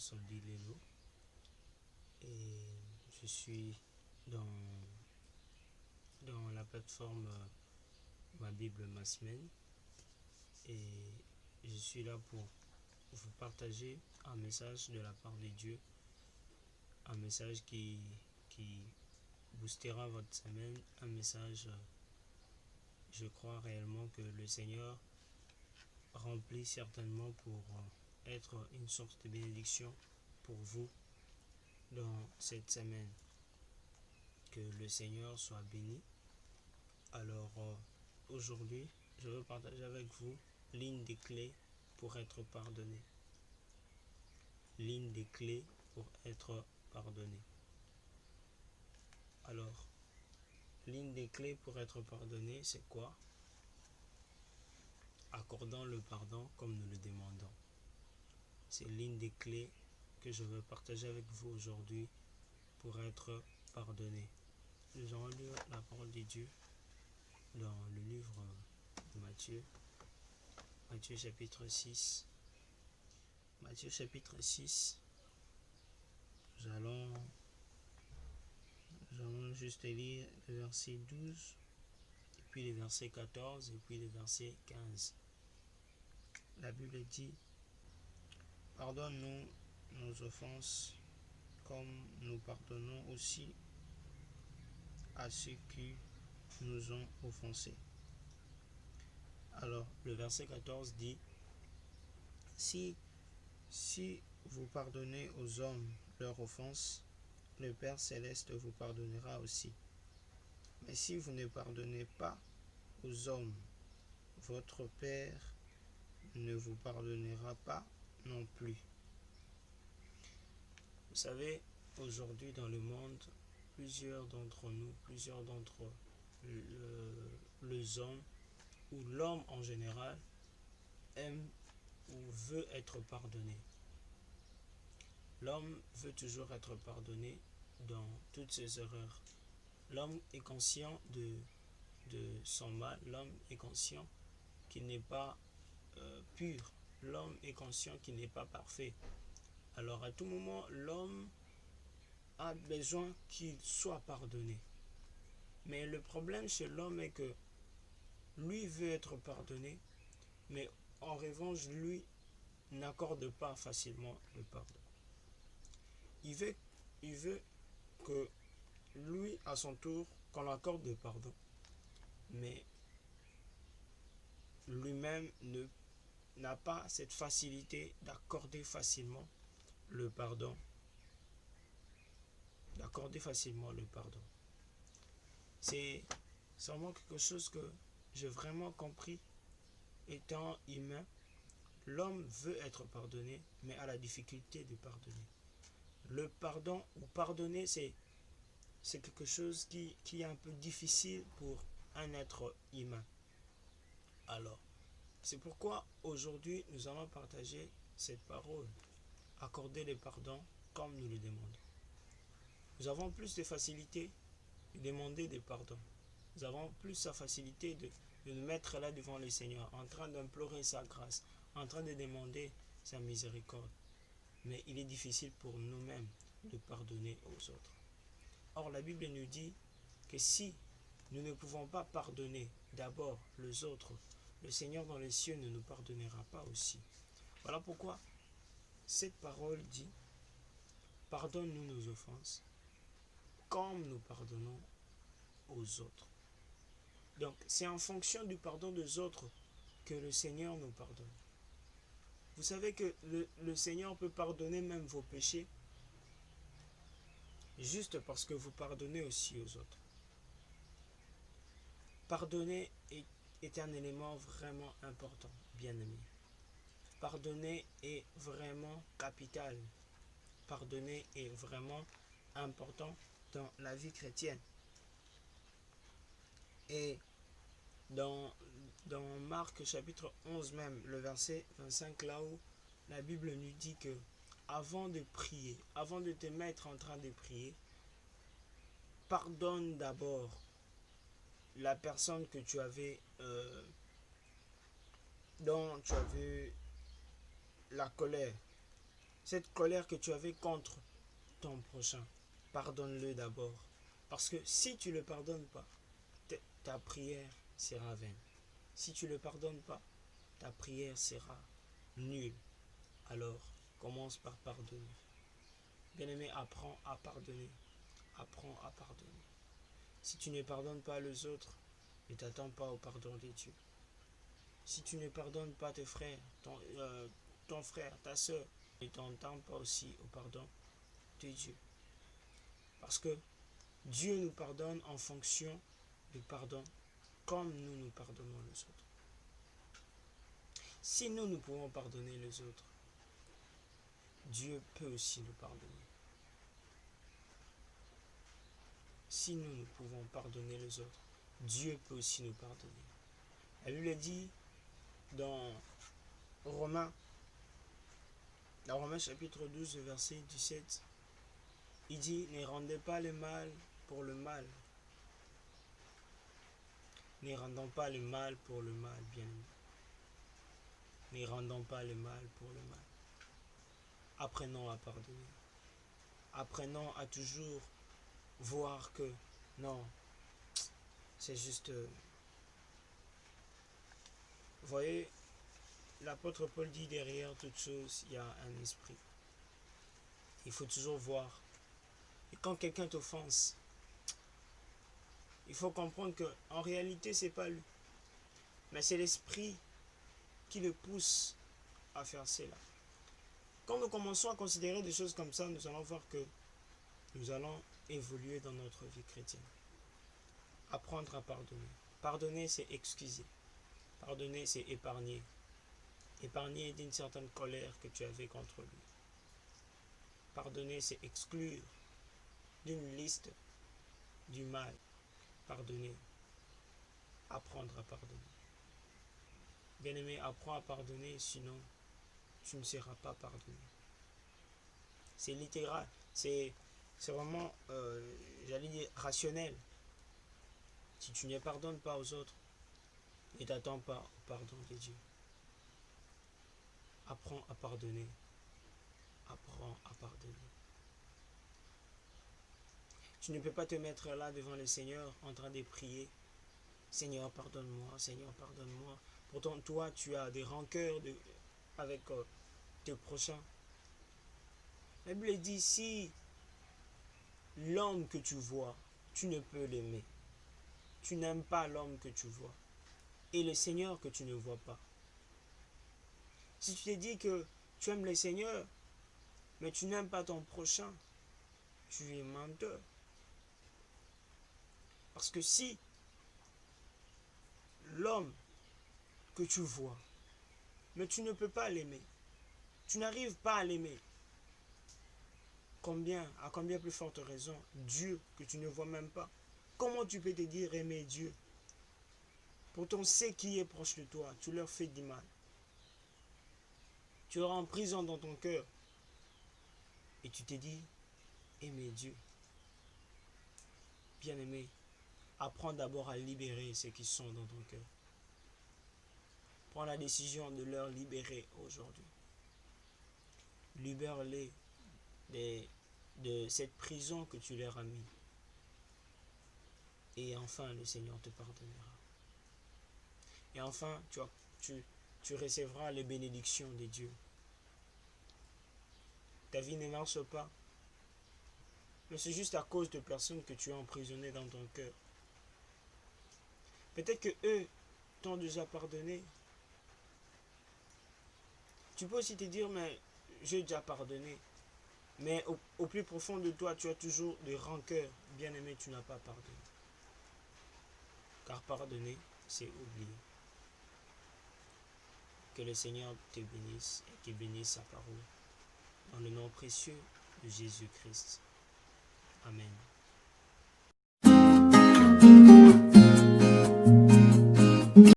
Sodi Lelo et je suis dans la plateforme Ma Bible ma semaine et je suis là pour vous partager un message de la part de Dieu, un message qui boostera votre semaine, un message, je crois réellement que le Seigneur remplit certainement pour être une source de bénédiction pour vous dans cette semaine. Que le Seigneur soit béni. Alors aujourd'hui, je veux partager avec vous l'une des clés pour être pardonné. L'une des clés pour être pardonné. Alors, l'une des clés pour être pardonné, c'est quoi? Accordant le pardon comme nous le demandons. C'est l'une des clés que je veux partager avec vous aujourd'hui pour être pardonné. Nous allons lire la parole de Dieu dans le livre de Matthieu. Matthieu chapitre 6. Matthieu chapitre 6. Nous allons juste lire le verset 12, et puis le verset 14, et puis le verset 15. La Bible dit: pardonne-nous nos offenses, comme nous pardonnons aussi à ceux qui nous ont offensés. Alors, le verset 14 dit: si vous pardonnez aux hommes leurs offenses, le Père Céleste vous pardonnera aussi. Mais si vous ne pardonnez pas aux hommes, votre Père ne vous pardonnera pas non plus. Vous savez, aujourd'hui dans le monde, plusieurs d'entre les hommes, ou l'homme en général, aime ou veut être pardonné. L'homme veut toujours être pardonné dans toutes ses erreurs. L'homme est conscient de son mal, l'homme est conscient qu'il n'est pas pur, l'homme est conscient qu'il n'est pas parfait. Alors à tout moment, l'homme a besoin qu'il soit pardonné. Mais le problème chez l'homme est que lui veut être pardonné, mais en revanche, lui n'accorde pas facilement le pardon. Il veut que lui, à son tour, qu'on l'accorde le pardon. Mais lui-même n'a pas cette facilité d'accorder facilement le pardon. C'est seulement quelque chose que j'ai vraiment compris étant humain. L'homme veut être pardonné, mais a la difficulté de pardonner. Le pardon ou pardonner, c'est quelque chose qui est un peu difficile pour un être humain. Alors, c'est pourquoi aujourd'hui, nous allons partager cette parole. Accorder le pardon comme nous le demandons. Nous avons plus de facilité de demander des pardons. Nous avons plus la facilité de nous mettre là devant le Seigneur, en train d'implorer sa grâce, en train de demander sa miséricorde. Mais il est difficile pour nous-mêmes de pardonner aux autres. Or, la Bible nous dit que si nous ne pouvons pas pardonner d'abord les autres, le Seigneur dans les cieux ne nous pardonnera pas aussi. Voilà pourquoi cette parole dit: pardonne-nous nos offenses, comme nous pardonnons aux autres. Donc, c'est en fonction du pardon des autres que le Seigneur nous pardonne. Vous savez que le Seigneur peut pardonner même vos péchés juste parce que vous pardonnez aussi aux autres. Pardonner est un élément vraiment important, bien-aimé. Pardonner est vraiment capital. Pardonner est vraiment important dans la vie chrétienne. Et dans Marc chapitre 11 même, le verset 25, là où la Bible nous dit que avant de prier, avant de te mettre en train de prier, pardonne d'abord la personne que tu avais dont tu avais la colère. cette colère que tu avais contre ton prochain, pardonne-le d'abord. Parce que si tu ne le pardonnes pas, ta prière sera vaine. Si tu ne le pardonnes pas, ta prière sera nulle. Alors, commence par pardonner. Bien-aimé, apprends à pardonner. Apprends à pardonner. Si tu ne pardonnes pas les autres, ne t'attends pas au pardon de Dieu. Si tu ne pardonnes pas tes frères, ton frère, ta soeur, ne t'attends pas aussi au pardon de Dieu. Parce que Dieu nous pardonne en fonction du pardon, comme nous pardonnons les autres. Si nous pouvons pardonner les autres, Dieu peut aussi nous pardonner. Si nous pouvons pardonner les autres, Dieu peut aussi nous pardonner. La Bible dit dans Romains chapitre 12, verset 17, il dit, ne rendez pas le mal pour le mal. Ne rendons pas le mal pour le mal, bien-aimé. Ne rendons pas le mal pour le mal. Apprenons à pardonner. Apprenons à toujours voir que non, c'est juste... vous voyez, l'apôtre Paul dit derrière toute chose, il y a un esprit. Il faut toujours voir. Et quand quelqu'un t'offense, il faut comprendre qu'en réalité, c'est pas lui. Mais c'est l'esprit qui le pousse à faire cela. Quand nous commençons à considérer des choses comme ça, nous allons voir que nous allons évoluer dans notre vie chrétienne. Apprendre à pardonner. Pardonner, c'est excuser. Pardonner, c'est épargner. Épargner d'une certaine colère que tu avais contre lui. Pardonner, c'est exclure d'une liste du mal. Pardonner. Apprendre à pardonner. Bien-aimé, apprends à pardonner, sinon tu ne seras pas pardonné. C'est littéral. C'est vraiment, j'allais dire, rationnel. Si tu ne pardonnes pas aux autres, ne t'attends pas au pardon de Dieu. Apprends à pardonner. Apprends à pardonner. Tu ne peux pas te mettre là devant le Seigneur en train de prier. Seigneur, pardonne-moi. Seigneur, pardonne-moi. Pourtant, toi, tu as des rancœurs avec tes prochains. La Bible dit, si l'homme que tu vois, tu ne peux l'aimer. Tu n'aimes pas l'homme que tu vois. Et le Seigneur que tu ne vois pas. Si tu te dis que tu aimes le Seigneur, mais tu n'aimes pas ton prochain, tu es menteur. Parce que si l'homme que tu vois, mais tu ne peux pas l'aimer, tu n'arrives pas à l'aimer, à combien plus forte raison, Dieu que tu ne vois même pas. Comment tu peux te dire aimer Dieu? Pourtant, c'est qui est proche de toi, tu leur fais du mal. Tu es en prison dans ton cœur. Et tu te dis, aimer Dieu. Bien-aimé, apprends d'abord à libérer ceux qui sont dans ton cœur. Prends la décision de leur libérer aujourd'hui. Libère-les de cette prison que tu leur as mis. Et enfin, le Seigneur te pardonnera. Et enfin, tu recevras les bénédictions de Dieu. Ta vie ne marche pas. Mais c'est juste à cause de personnes que tu as emprisonnées dans ton cœur. Peut-être que eux t'ont déjà pardonné. Tu peux aussi te dire, mais j'ai déjà pardonné. Mais au plus profond de toi, tu as toujours des rancœurs. Bien-aimé, tu n'as pas pardonné. Car pardonner, c'est oublier. Que le Seigneur te bénisse et qu'il bénisse sa parole. Dans le nom précieux de Jésus-Christ. Amen.